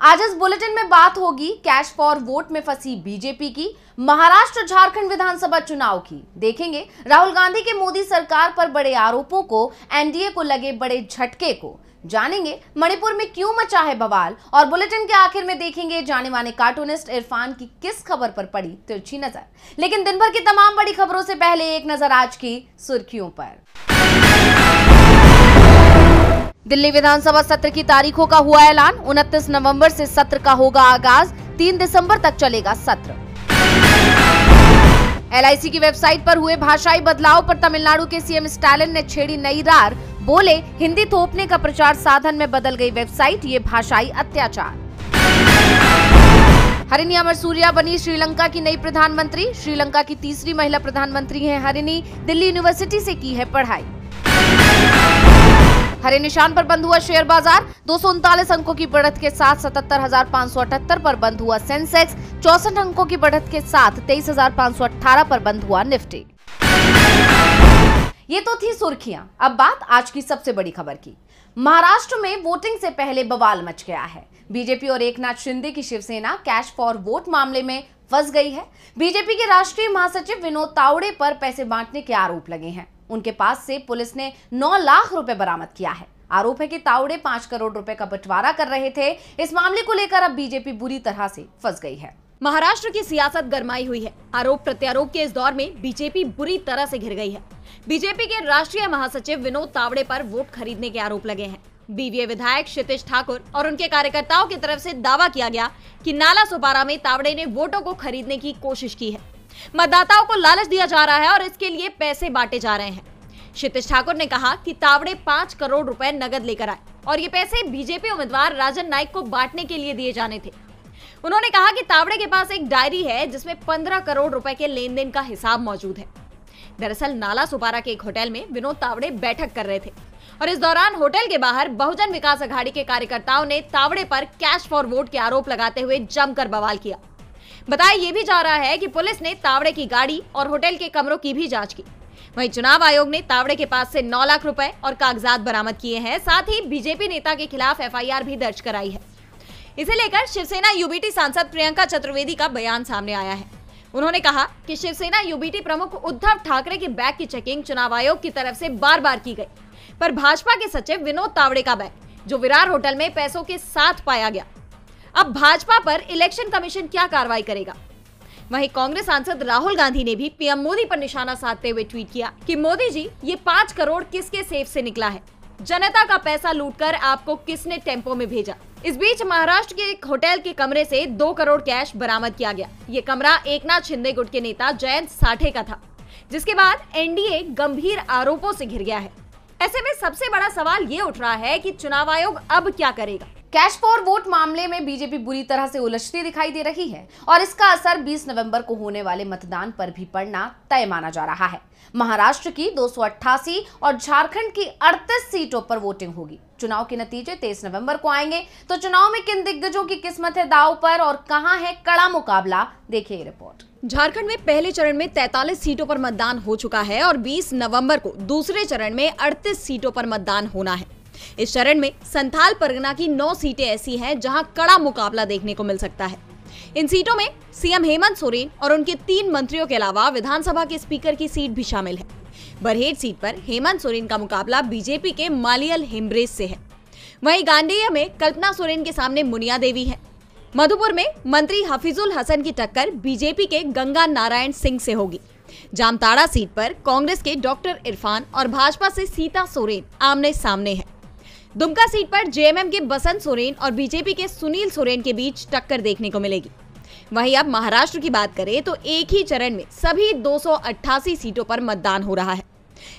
आज इस बुलेटिन में बात होगी कैश फॉर वोट में फंसी बीजेपी की, महाराष्ट्र झारखंड विधानसभा चुनाव की। देखेंगे राहुल गांधी के मोदी सरकार पर बड़े आरोपों को, एनडीए को लगे बड़े झटके को। जानेंगे मणिपुर में क्यों मचा है बवाल, और बुलेटिन के आखिर में देखेंगे जाने माने कार्टूनिस्ट इरफान की किस खबर पर पड़ी तिरछी नजर। लेकिन दिन भर की तमाम बड़ी खबरों से पहले एक नजर आज की सुर्खियों पर। दिल्ली विधानसभा सत्र की तारीखों का हुआ ऐलान। 29 नवंबर से सत्र का होगा आगाज, 3 दिसंबर तक चलेगा सत्र। एलआईसी की वेबसाइट पर हुए भाषाई बदलाव पर तमिलनाडु के सीएम स्टालिन ने छेड़ी नई रार। बोले, हिंदी थोपने का प्रचार साधन में बदल गई वेबसाइट, ये भाषाई अत्याचार। हरिनी अमरसूरिया बनी श्रीलंका की नई प्रधानमंत्री। श्रीलंका की तीसरी महिला प्रधानमंत्री हैं हरिनी। दिल्ली यूनिवर्सिटी से की है पढ़ाई। हरे निशान पर बंद हुआ शेयर बाजार। 239 अंकों की बढ़त के साथ 77,578 पर बंद हुआ सेंसेक्स। 64 अंकों की बढ़त के साथ 23,518 पर बंद हुआ निफ्टी। ये तो थी सुर्खियां। अब बात आज की सबसे बड़ी खबर की। महाराष्ट्र में वोटिंग से पहले बवाल मच गया है। बीजेपी और एकनाथ शिंदे की शिवसेना कैश फॉर वोट मामले में फंस गई है। बीजेपी के राष्ट्रीय महासचिव विनोद तावड़े पर पैसे बांटने के आरोप लगे हैं। उनके पास से पुलिस ने 9 लाख रुपए बरामद किया है। आरोप है कि तावड़े 5 करोड़ रुपए का बंटवारा कर रहे थे। इस मामले को लेकर अब बीजेपी बुरी तरह से फंस गई है। महाराष्ट्र की सियासत गरमाई हुई है। आरोप प्रत्यारोप के इस दौर में बीजेपी बुरी तरह से घिर गई है। बीजेपी के राष्ट्रीय महासचिव विनोद तावड़े पर वोट खरीदने के आरोप लगे हैं। बीवीए विधायक क्षितिज ठाकुर और उनके कार्यकर्ताओं की तरफ से दावा किया गया कि नाला सोपारा में तावड़े ने वोटों को खरीदने की कोशिश की है। मतदाताओं को लालच दिया जा रहा है और इसके लिए पैसे बांटे जा रहे हैं। क्षितिज ठाकुर ने कहा कि तावड़े 5 करोड़ रुपए नगद लेकर आए और ये पैसे बीजेपी उम्मीदवार राजन नाइक को बांटने के लिए दिए जाने थे। उन्होंने कहा कि तावड़े के पास एक डायरी है जिसमें 15 करोड़ रुपए के लेन देन का हिसाब मौजूद है। दरअसल नाला सोपारा के एक होटल में विनोद तावड़े बैठक कर रहे थे और इस दौरान होटल के बाहर बहुजन विकास अघाड़ी के कार्यकर्ताओं ने तावड़े पर कैश फॉर वोट के आरोप लगाते हुए जमकर बवाल किया। बताया ये भी जा रहा है कि पुलिस ने तावड़े की गाड़ी और होटल के कमरों की भी जांच की। वहीं चुनाव आयोग ने तावड़े के पास से 9 लाख रुपए और कागजात बरामद किए हैं। साथ ही बीजेपी नेता के खिलाफ एफआईआर भी दर्ज कराई है। इसे लेकर शिवसेना यूबीटी सांसद प्रियंका चतुर्वेदी का बयान सामने आया है। उन्होंने कहा कि शिवसेना यूबीटी प्रमुख उद्धव ठाकरे के बैग की चेकिंग चुनाव आयोग की तरफ से बार-बार की गई, पर भाजपा के सचिव विनोद तावड़े का बैग, जो विरार होटल में पैसों के साथ पाया गया। अब भाजपा पर इलेक्शन कमीशन क्या कार्रवाई करेगा? वहीं कांग्रेस सांसद राहुल गांधी ने भी पीएम मोदी पर निशाना साधते हुए ट्वीट किया कि मोदी जी, ये 5 करोड़ किसके सेफ से निकला है? जनता का पैसा लूटकर आपको किसने टेम्पो में भेजा? इस बीच महाराष्ट्र के एक होटल के कमरे से 2 करोड़ कैश बरामद किया गया। ये कमरा एकनाथ शिंदे गुट के नेता जयंत साठे का था, जिसके बाद एनडीए गंभीर आरोपों से घिर गया है। ऐसे में सबसे बड़ा सवाल ये उठ रहा है कि चुनाव आयोग अब क्या करेगा? कैश फॉर वोट मामले में बीजेपी बुरी तरह से उलझती दिखाई दे रही है और इसका असर 20 नवंबर को होने वाले मतदान पर भी पड़ना तय माना जा रहा है। महाराष्ट्र की 288 और झारखंड की 38 सीटों पर वोटिंग होगी। चुनाव के नतीजे 23 नवंबर को आएंगे, तो चुनाव में किन दिग्गजों की किस्मत है दांव पर और कहां है कड़ा मुकाबला, देखिए ये रिपोर्ट। झारखंड में पहले चरण में 43 सीटों पर मतदान हो चुका है और 20 नवंबर को दूसरे चरण में 38 सीटों पर मतदान होना है। इस चरण में संथाल परगना की 9 सीटें ऐसी हैं जहां कड़ा मुकाबला देखने को मिल सकता है। इन सीटों में सीएम हेमंत सोरेन और उनके 3 मंत्रियों के अलावा विधानसभा के स्पीकर की सीट भी शामिल है। बरहेट सीट पर हेमंत सोरेन का मुकाबला बीजेपी के मालियल हेम्ब्रेस से है। वहीं गांडेय में कल्पना सोरेन के सामने मुनिया देवी है। मधुपुर में मंत्री हफीजुल हसन की टक्कर बीजेपी के गंगा नारायण सिंह से होगी। जामताड़ा सीट पर कांग्रेस के डॉक्टर इरफान और भाजपा से सीता सोरेन आमने सामने है। दुमका सीट पर जेएमएम के बसंत सोरेन और बीजेपी के सुनील सोरेन के बीच टक्कर देखने को मिलेगी। वहीं अब महाराष्ट्र की बात करें तो एक ही चरण में सभी 288 सीटों पर मतदान हो रहा है,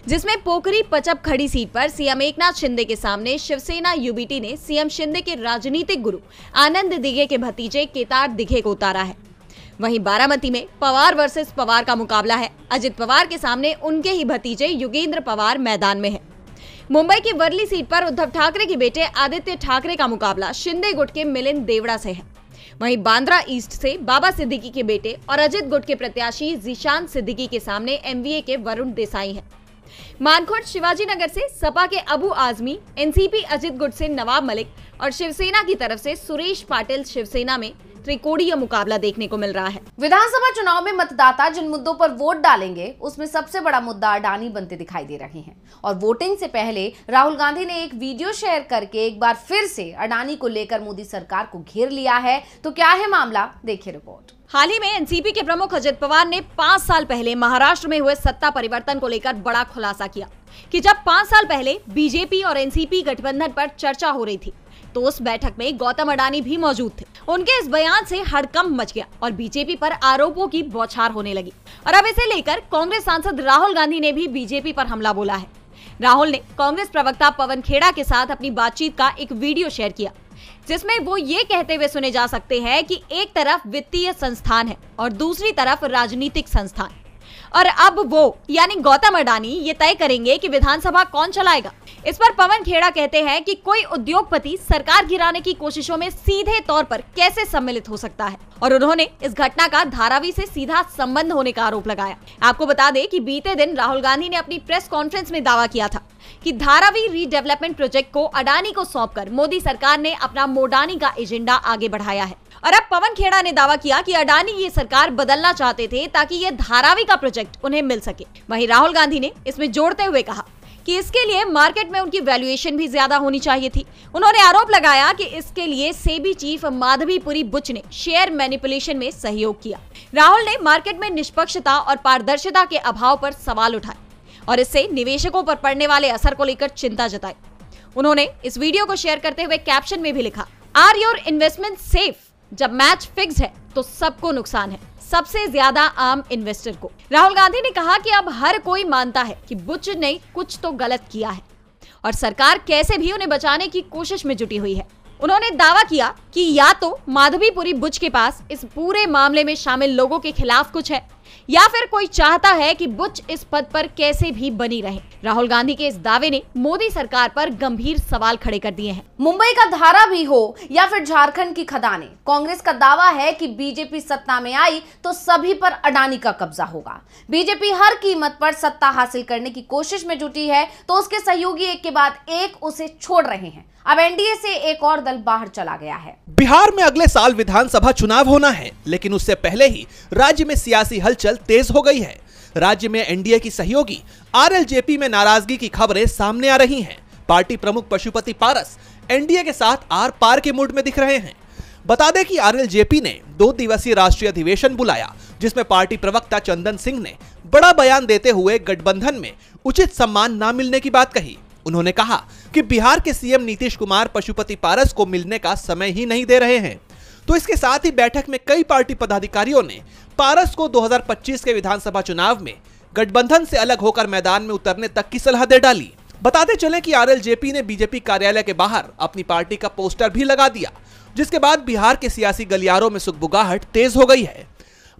जिसमें पोखरी पचप खड़ी सीट पर सीएम एकनाथ शिंदे के सामने शिवसेना यूबीटी ने सीएम शिंदे के राजनीतिक गुरु आनंद दिघे के भतीजे केदार दिघे को उतारा है। वहीं बारामती में पवार वर्सेस पवार का मुकाबला है। अजित पवार के सामने उनके ही भतीजे युगेंद्र पवार मैदान में है। मुंबई की वर्ली सीट पर उद्धव ठाकरे के बेटे आदित्य ठाकरे का मुकाबला शिंदे गुट के मिलिंद देवड़ा से है। वहीं बांद्रा ईस्ट से बाबा सिद्दीकी के बेटे और अजित गुट के प्रत्याशी जीशान सिद्दीकी के सामने एमवीए के वरुण देसाई हैं। मानखुर्द शिवाजी नगर से सपा के अबू आजमी, एनसीपी अजित गुट से नवाब मलिक और शिवसेना की तरफ से सुरेश पाटिल शिवसेना में त्रिकोणीय मुकाबला देखने को मिल रहा है। विधानसभा चुनाव में मतदाता जिन मुद्दों पर वोट डालेंगे उसमें सबसे बड़ा मुद्दा अडानी बनते दिखाई दे रहे हैं और वोटिंग से पहले राहुल गांधी ने एक वीडियो शेयर करके एक बार फिर से अडानी को लेकर मोदी सरकार को घेर लिया है। तो क्या है मामला, देखिए रिपोर्ट। हाल ही में एनसीपी के प्रमुख अजित पवार ने 5 साल पहले महाराष्ट्र में हुए सत्ता परिवर्तन को लेकर बड़ा खुलासा किया कि जब 5 साल पहले बीजेपी और एनसीपी गठबंधन पर चर्चा हो रही थी तो उस बैठक में गौतम अडानी भी मौजूद थे। उनके इस बयान से हड़कंप मच गया और बीजेपी पर आरोपों की बौछार होने लगी और अब इसे लेकर कांग्रेस सांसद राहुल गांधी ने भी बीजेपी पर हमला बोला है। राहुल ने कांग्रेस प्रवक्ता पवन खेड़ा के साथ अपनी बातचीत का एक वीडियो शेयर किया जिसमें वो ये कहते हुए सुने जा सकते हैं कि एक तरफ वित्तीय संस्थान है और दूसरी तरफ राजनीतिक संस्थान, और अब वो यानी गौतम अडानी ये तय करेंगे कि विधानसभा कौन चलाएगा। इस पर पवन खेड़ा कहते हैं कि कोई उद्योगपति सरकार गिराने की कोशिशों में सीधे तौर पर कैसे सम्मिलित हो सकता है, और उन्होंने इस घटना का धारावी से सीधा संबंध होने का आरोप लगाया। आपको बता दें कि बीते दिन राहुल गांधी ने अपनी प्रेस कॉन्फ्रेंस में दावा किया था कि धारावी रीडेवलपमेंट प्रोजेक्ट को अडानी को सौंपकर मोदी सरकार ने अपना मोडानी का एजेंडा आगे बढ़ाया है। और अब पवन खेड़ा ने दावा किया कि अडानी ये सरकार बदलना चाहते थे ताकि ये धारावी का प्रोजेक्ट उन्हें मिल सके। वहीं राहुल गांधी ने इसमें जोड़ते हुए कहा कि इसके लिए मार्केट में उनकी वैल्यूएशन भी ज्यादा होनी चाहिए थी। उन्होंने आरोप लगाया कि इसके लिए सेबी चीफ माधवीपुरी बुच ने शेयर मैनिपुलेशन में सहयोग किया। राहुल ने मार्केट में निष्पक्षता और पारदर्शिता के अभाव पर सवाल उठाए और इससे निवेशकों पर पड़ने वाले असर को लेकर चिंता जताई। उन्होंने इस वीडियो को शेयर करते हुए कैप्शन में भी लिखा, आर योर इन्वेस्टमेंट सेफ? जब मैच फिक्स है तो सबको नुकसान है, सबसे ज्यादा आम इन्वेस्टर को। राहुल गांधी ने कहा कि अब हर कोई मानता है कि बुच ने कुछ तो गलत किया है और सरकार कैसे भी उन्हें बचाने की कोशिश में जुटी हुई है। उन्होंने दावा किया कि या तो माधवीपुरी बुच के पास इस पूरे मामले में शामिल लोगों के खिलाफ कुछ है या फिर कोई चाहता है कि बुच इस पद पर कैसे भी बनी रहे। राहुल गांधी के इस दावे ने मोदी सरकार पर गंभीर सवाल खड़े कर दिए हैं। मुंबई का धारा भी हो या फिर झारखंड की खदानें, कांग्रेस का दावा है कि बीजेपी सत्ता में आई तो सभी पर अडानी का कब्जा होगा। बीजेपी हर कीमत पर सत्ता हासिल करने की कोशिश में जुटी है तो उसके सहयोगी एक के बाद एक उसे छोड़ रहे हैं। अब एनडीए से एक और दल बाहर चला गया है। बिहार में अगले साल विधानसभा चुनाव होना है, लेकिन उससे पहले ही राज्य में सियासी हलचल तेज हो गई है। राज्य में एनडीए की सहयोगी आरएलजेपी में नाराजगी की खबरें सामने आ रही हैं। पार्टी प्रमुख पशुपति पारस एनडीए के साथ आर पार के मूड में दिख रहे हैं। बता दें कि आरएलजेपी ने 2 दिवसीय राष्ट्रीय अधिवेशन बुलाया जिसमें पार्टी प्रवक्ता चंदन सिंह ने बड़ा बयान देते हुए गठबंधन में उचित सम्मान न मिलने की बात कही। उन्होंने कहा कि बिहार के सीएम नीतीश कुमार पशुपति पारस को मिलने का समय ही नहीं दे रहे हैं। तो इसके साथ ही बैठक में कई पार्टी पदाधिकारियों ने पारस को 2025 के विधानसभा चुनाव में गठबंधन से अलग होकर मैदान में उतरने तक की सलाह दे डाली। बताते चले कि आरएलजेपी ने बीजेपी कार्यालय के बाहर अपनी पार्टी का पोस्टर भी लगा दिया, जिसके बाद बिहार के सियासी गलियारों में सुगबुगाहट तेज हो गई है।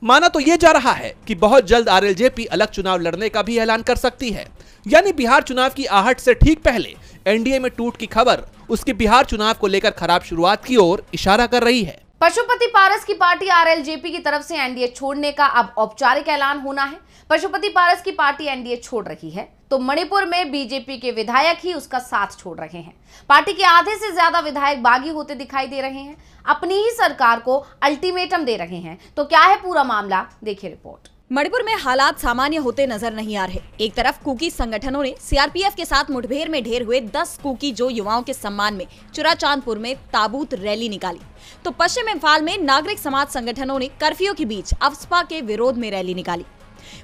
माना तो यह जा रहा है कि बहुत जल्द आरएलजेपी अलग चुनाव लड़ने का भी ऐलान कर सकती है, यानी बिहार चुनाव की आहट से ठीक पहले एनडीए में टूट की खबर उसकी बिहार चुनाव को लेकर खराब शुरुआत की ओर इशारा कर रही है। पशुपति पारस की पार्टी आरएलजेपी की तरफ से एनडीए छोड़ने का अब औपचारिक ऐलान होना है। पशुपति पारस की पार्टी एनडीए छोड़ रही है तो मणिपुर में बीजेपी के विधायक ही उसका साथ छोड़ रहे हैं। पार्टी के आधे से ज्यादा विधायक बागी होते दिखाई दे रहे हैं, अपनी ही सरकार को अल्टीमेटम दे रहे हैं। तो क्या है पूरा मामला, देखिए रिपोर्ट। मणिपुर में हालात सामान्य होते नजर नहीं आ रहे। एक तरफ कुकी संगठनों ने सीआरपीएफ के साथ मुठभेड़ में ढेर हुए 10 कुकी जो युवाओं के सम्मान में चुराचांदपुर में ताबूत रैली निकाली, तो पश्चिम इम्फाल में नागरिक समाज संगठनों ने कर्फ्यू के बीच अफस्पा के विरोध में रैली निकाली।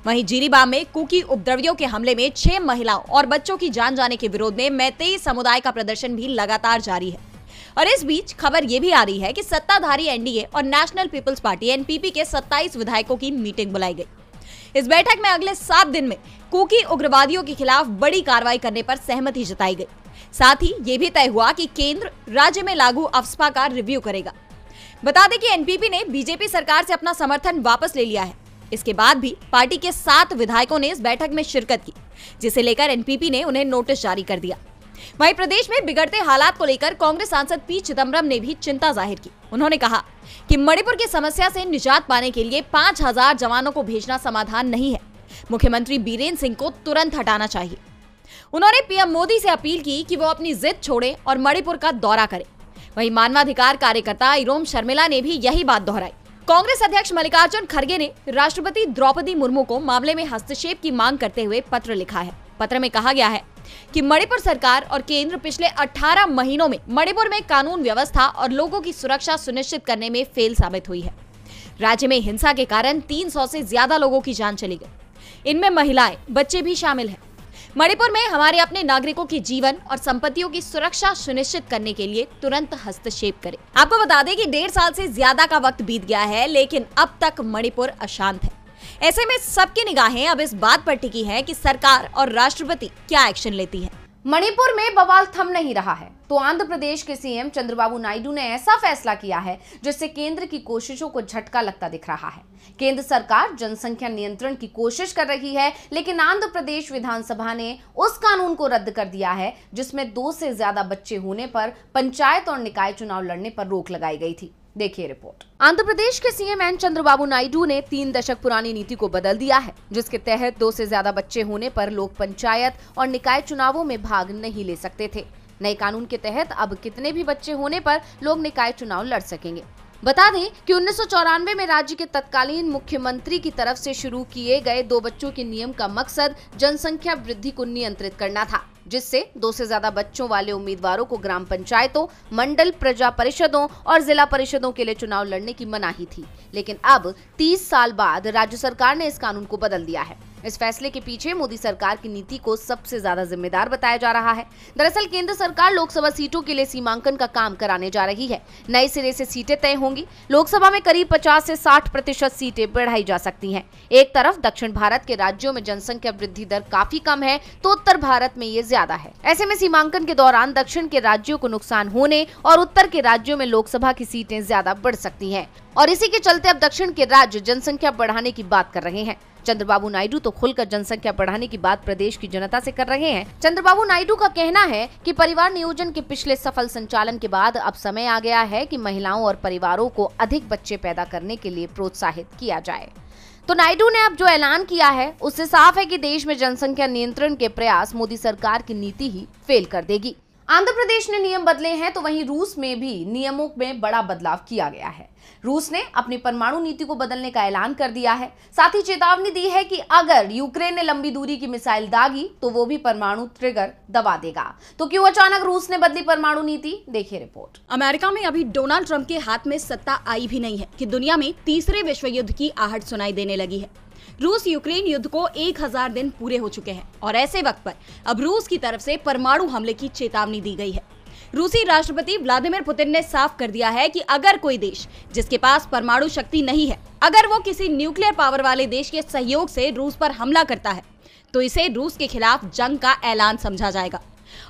वहीं जीरीबाम में कुकी उपद्रवियों के हमले में 6 महिलाओं और बच्चों की जान जाने के विरोध में मैतेई समुदाय का प्रदर्शन भी लगातार जारी है। और इस बीच खबर ये भी आ रही है कि सत्ताधारी एनडीए और नेशनल पीपल्स पार्टी एनपीपी के 27 विधायकों की मीटिंग बुलाई गई। इस बैठक में अगले 7 दिन में कुकी उग्रवादियों के खिलाफ बड़ी कार्रवाई करने पर सहमति जताई गई। साथ ही ये भी तय हुआ कि केंद्र राज्य में लागू अफस्पा का रिव्यू करेगा। बता दें कि एनपीपी ने बीजेपी सरकार से अपना समर्थन वापस ले लिया है। इसके बाद भी पार्टी के 7 विधायकों ने इस बैठक में शिरकत की, जिसे लेकर एनपीपी ने उन्हें नोटिस जारी कर दिया। वहीं प्रदेश में बिगड़ते हालात को लेकर कांग्रेस सांसद पी चिदम्बरम ने भी चिंता जाहिर की। उन्होंने कहा कि मणिपुर की समस्या से निजात पाने के लिए 5000 जवानों को भेजना समाधान नहीं है। मुख्यमंत्री बीरेंद्र सिंह को तुरंत हटाना चाहिए। उन्होंने पीएम मोदी से अपील की कि वो अपनी जिद छोड़े और मणिपुर का दौरा करे। वहीं मानवाधिकार कार्यकर्ता इरोम शर्मिला ने भी यही बात दोहराई। कांग्रेस अध्यक्ष मल्लिकार्जुन खड़गे ने राष्ट्रपति द्रौपदी मुर्मू को मामले में हस्तक्षेप की मांग करते हुए पत्र लिखा है। पत्र में कहा गया है कि मणिपुर सरकार और केंद्र पिछले 18 महीनों में मणिपुर में कानून व्यवस्था और लोगों की सुरक्षा सुनिश्चित करने में फेल साबित हुई है। राज्य में हिंसा के कारण 300 से ज्यादा लोगों की जान चली गई। इनमें महिलाएं, बच्चे भी शामिल हैं। मणिपुर में हमारे अपने नागरिकों के जीवन और संपत्तियों की सुरक्षा सुनिश्चित करने के लिए तुरंत हस्तक्षेप करें। आपको बता दें कि 1.5 साल से ज्यादा का वक्त बीत गया है, लेकिन अब तक मणिपुर अशांत है। ऐसे में सबकी निगाहें अब इस बात पर टिकी है कि सरकार और राष्ट्रपति क्या एक्शन लेती है। मणिपुर में बवाल थम नहीं रहा है तो आंध्र प्रदेश के सीएम चंद्रबाबू नायडू ने ऐसा फैसला किया है जिससे केंद्र की कोशिशों को झटका लगता दिख रहा है। केंद्र सरकार जनसंख्या नियंत्रण की कोशिश कर रही है, लेकिन आंध्र प्रदेश विधानसभा ने उस कानून को रद्द कर दिया है जिसमें 2 से ज्यादा बच्चे होने पर पंचायत और निकाय चुनाव लड़ने पर रोक लगाई गई थी। देखिए रिपोर्ट। आंध्र प्रदेश के सीएम एन चंद्रबाबू नायडू ने 3 दशक पुरानी नीति को बदल दिया है, जिसके तहत 2 से ज्यादा बच्चे होने पर लोग पंचायत और निकाय चुनावों में भाग नहीं ले सकते थे। नए कानून के तहत अब कितने भी बच्चे होने पर लोग निकाय चुनाव लड़ सकेंगे। बता दें कि 1994 में राज्य के तत्कालीन मुख्यमंत्री की तरफ से शुरू किए गए 2 बच्चों के नियम का मकसद जनसंख्या वृद्धि को नियंत्रित करना था, जिससे 2 से ज्यादा बच्चों वाले उम्मीदवारों को ग्राम पंचायतों, मंडल प्रजा परिषदों और जिला परिषदों के लिए चुनाव लड़ने की मनाही थी। लेकिन अब 30 साल बाद राज्य सरकार ने इस कानून को बदल दिया है। इस फैसले के पीछे मोदी सरकार की नीति को सबसे ज्यादा जिम्मेदार बताया जा रहा है। दरअसल केंद्र सरकार लोकसभा सीटों के लिए सीमांकन का काम कराने जा रही है। नए सिरे से सीटें तय होंगी। लोकसभा में करीब 50 से 60% सीटें बढ़ाई जा सकती हैं। एक तरफ दक्षिण भारत के राज्यों में जनसंख्या वृद्धि दर काफी कम है तो उत्तर भारत में ये ज्यादा है। ऐसे में सीमांकन के दौरान दक्षिण के राज्यों को नुकसान होने और उत्तर के राज्यों में लोकसभा की सीटें ज्यादा बढ़ सकती हैं। और इसी के चलते अब दक्षिण के राज्य जनसंख्या बढ़ाने की बात कर रहे हैं। चंद्रबाबू नायडू तो खुलकर जनसंख्या बढ़ाने की बात प्रदेश की जनता से कर रहे हैं। चंद्रबाबू नायडू का कहना है कि परिवार नियोजन के पिछले सफल संचालन के बाद अब समय आ गया है कि महिलाओं और परिवारों को अधिक बच्चे पैदा करने के लिए प्रोत्साहित किया जाए। तो नायडू ने अब जो ऐलान किया है उससे साफ है कि देश में जनसंख्या नियंत्रण के प्रयास मोदी सरकार की नीति ही फेल कर देगी। आंध्र प्रदेश ने नियम बदले हैं तो वहीं रूस में भी नियमों में बड़ा बदलाव किया गया है। रूस ने अपनी परमाणु नीति को बदलने का ऐलान कर दिया है। साथ ही चेतावनी दी है कि अगर यूक्रेन ने लंबी दूरी की मिसाइल दागी तो वो भी परमाणु ट्रिगर दबा देगा। तो क्यों अचानक रूस ने बदली परमाणु नीति, देखिए रिपोर्ट। अमेरिका में अभी डोनाल्ड ट्रंप के हाथ में सत्ता आई भी नहीं है कि दुनिया में तीसरे विश्व युद्ध की आहट सुनाई देने लगी है। रूस यूक्रेन युद्ध को 1000 दिन पूरे हो चुके हैं और ऐसे वक्त पर अब रूस की तरफ से परमाणु हमले की चेतावनी दी गई है। रूसी राष्ट्रपति व्लादिमीर पुतिन ने साफ कर दिया है कि अगर कोई देश जिसके पास परमाणु शक्ति नहीं है, अगर वो किसी न्यूक्लियर पावर वाले देश के सहयोग से रूस पर हमला करता है तो इसे रूस के खिलाफ जंग का ऐलान समझा जाएगा।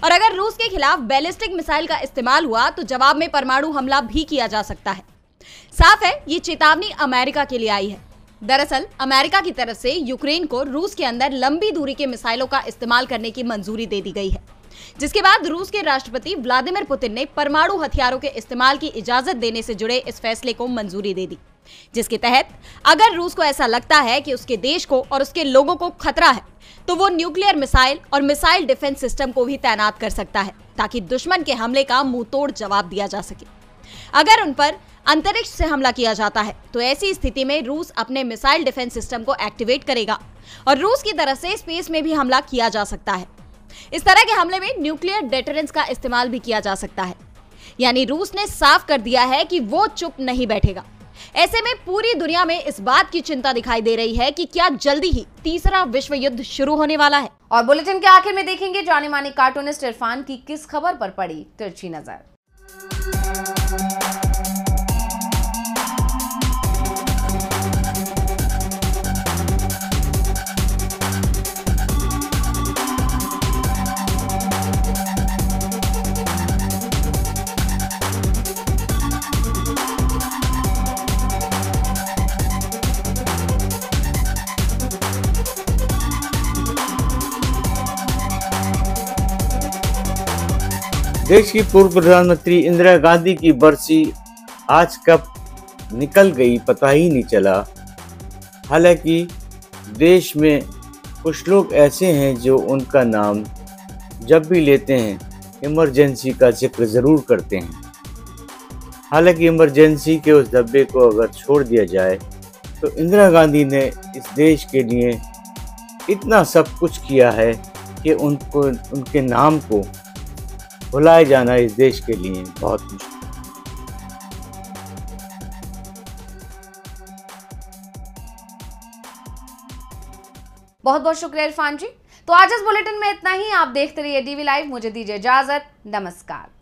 और अगर रूस के खिलाफ बैलिस्टिक मिसाइल का इस्तेमाल हुआ तो जवाब में परमाणु हमला भी किया जा सकता है। साफ है ये चेतावनी अमेरिका के लिए आई है। दरअसल अमेरिका की तरफ से यूक्रेन को रूस के अंदर लंबी दूरी के मिसाइलों का इस्तेमाल करने की मंजूरी दे दी गई है, जिसके बाद रूस के राष्ट्रपति व्लादिमीर पुतिन ने परमाणु हथियारों के इस्तेमाल की इजाजत देने से जुड़े इस फैसले को मंजूरी दे दी, जिसके तहत अगर रूस को ऐसा लगता है कि उसके देश को और उसके लोगों को खतरा है तो वो न्यूक्लियर मिसाइल और मिसाइल डिफेंस सिस्टम को भी तैनात कर सकता है ताकि दुश्मन के हमले का मुंहतोड़ जवाब दिया जा सके। अगर उन पर अंतरिक्ष से हमला किया जाता है तो ऐसी स्थिति में रूस अपने मिसाइल डिफेंस सिस्टम को एक्टिवेट करेगा और रूस की तरफ से स्पेस में भी हमला किया जा सकता है। इस तरह के हमले में न्यूक्लियर डेटरेंस का इस्तेमाल भी किया जा सकता है। यानी रूस ने साफ कर दिया है कि वो चुप नहीं बैठेगा। ऐसे में पूरी दुनिया में इस बात की चिंता दिखाई दे रही है कि क्या जल्दी ही तीसरा विश्व युद्ध शुरू होने वाला है। और बुलेटिन के आखिर में देखेंगे जाने माने कार्टूनिस्ट इरफान की किस खबर पर पड़ी तिरछी नजर। देश की पूर्व प्रधानमंत्री इंदिरा गांधी की बरसी आज कब निकल गई पता ही नहीं चला। हालांकि देश में कुछ लोग ऐसे हैं जो उनका नाम जब भी लेते हैं इमरजेंसी का जिक्र ज़रूर करते हैं। हालांकि इमरजेंसी के उस धब्बे को अगर छोड़ दिया जाए तो इंदिरा गांधी ने इस देश के लिए इतना सब कुछ किया है कि उनके नाम को भुलाए जाना इस देश के लिए बहुत मुश्किल। बहुत बहुत शुक्रिया इरफान जी। तो आज इस बुलेटिन में इतना ही। आप देखते रहिए डीवी लाइव। मुझे दीजिए इजाजत। नमस्कार।